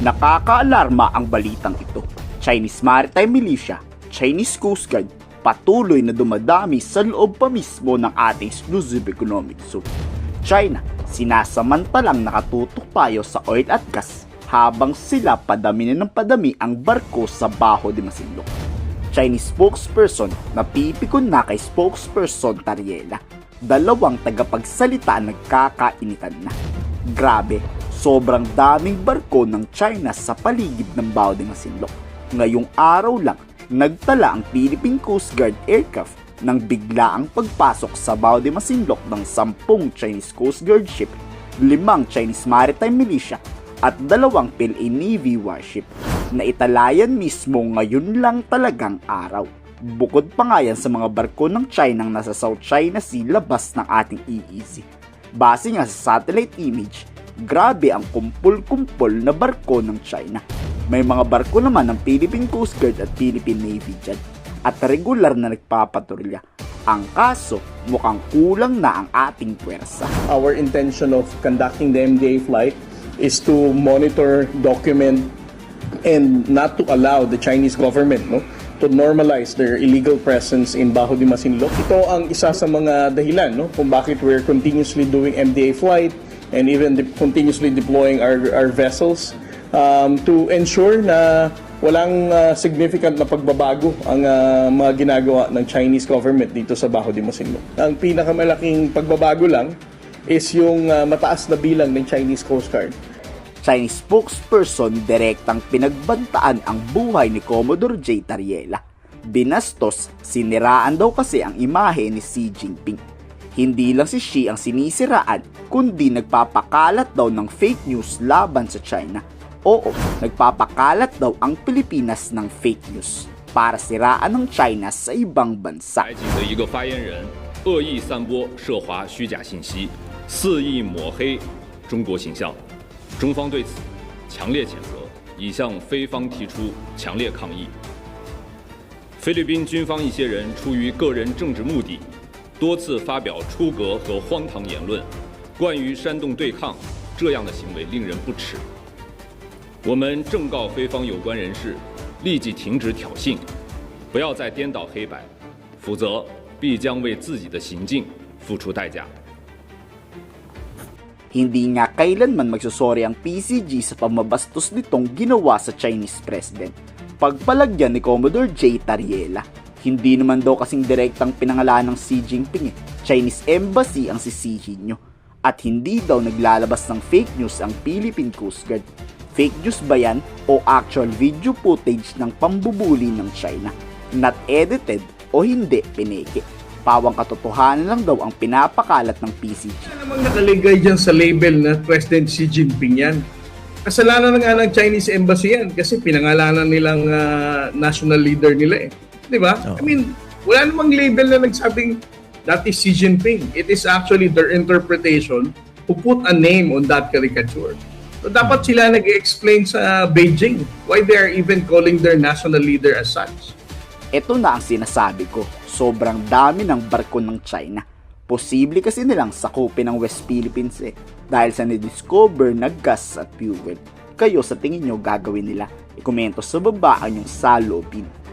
Nakakaalarma ang balitang ito. Chinese Maritime Militia, Chinese Coast Guard, patuloy na dumadami sa loob pa mismo ng ating exclusive economic zone. China, sinasamantalang nakatutok tayo sa oil at gas habang sila padami na ng padami ang barko sa Baho de Masinloc. Chinese spokesperson na pipikon na kay spokesperson Tariela. Dalawang tagapagsalita nagkakainitan na. Grabe, sobrang daming barko ng China sa paligid ng Baho de Masinloc. Ngayong araw lang, nagtala ang Philippine Coast Guard aircraft nang biglaang pagpasok sa Baho de Masinloc ng 10 Chinese Coast Guard ship, 5 Chinese Maritime Militia at 2 PLA Navy warship na italayan mismo ngayon lang talagang araw. Bukod pa nga yan sa mga barko ng China nasa South China Sea labas ng ating EEZ. Base nga sa satellite image, grabe ang kumpul-kumpol na barko ng China. May mga barko naman ng Philippine Coast Guard at Philippine Navy dyan at regular na nagpapatrolya. Ang kaso, mukhang kulang na ang ating puwersa. Our intention of conducting the MDA flight is to monitor, document, and not to allow the Chinese government to normalize their illegal presence in Baho de Masinloc. Ito ang isa sa mga dahilan kung bakit we're continuously doing MDA flight and even continuously deploying our vessels to ensure na walang significant na pagbabago ang mga ginagawa ng Chinese government dito sa Baho de Masinloc. Ang pinakamalaking pagbabago lang is yung mataas na bilang ng Chinese Coast Guard. Chinese spokesperson direktang pinagbantaan ang buhay ni Commodore J. Tariela. Binastos, siniraan daw kasi ang imahe ni Xi Jinping. Hindi lang si Xi ang sinisiraan, kundi nagpapakalat daw ng fake news laban sa China. Oo, nagpapakalat daw ang Pilipinas ng fake news para siraan ng China sa ibang bansa. 的一个发言人恶意散播涉华虚假信息，肆意抹黑中国形象。中方对此强烈谴责，已向菲方提出强烈抗议。菲律宾军方一些人出于个人政治目的，多次发表出格和荒唐言论，惯于煽动对抗，这样的行为令人不齿。我们正告菲方有关人士，立即停止挑衅，不要再颠倒黑白，否则必将为自己的行径付出代价。 Hindi nga kailanman magsusori ang PCG sa pamabastos nitong ginawa sa Chinese President. Pagpalagyan ni Commodore J. Tariela, hindi naman daw kasing direktang pinangalan ng Xi Jinping Chinese Embassy ang sisihin nyo. At hindi daw naglalabas ng fake news ang Philippine Coast Guard. Fake news ba yan o actual video footage ng pambubuli ng China? Not edited o hindi pineke? Pawang katotohanan lang daw ang pinapakalat ng PCG. Ano namang nakaligay dyan sa label na President Xi Jinping yan? Kasalanan na nga ng Chinese Embassy yan kasi pinangalanan nilang national leader nila Di ba? I mean, wala namang label na nagsabing that is Xi Jinping. It is actually their interpretation who put a name on that caricature. So dapat sila nag-explain sa Beijing why they are even calling their national leader as such. Ito na ang sinasabi ko, sobrang dami ng barko ng China. Posible kasi nilang sakupin ang West Philippines dahil sa nidiscover na gas at fuel. Kayo sa tingin nyo gagawin nila? Ikomento sa baba ang inyong saloobin.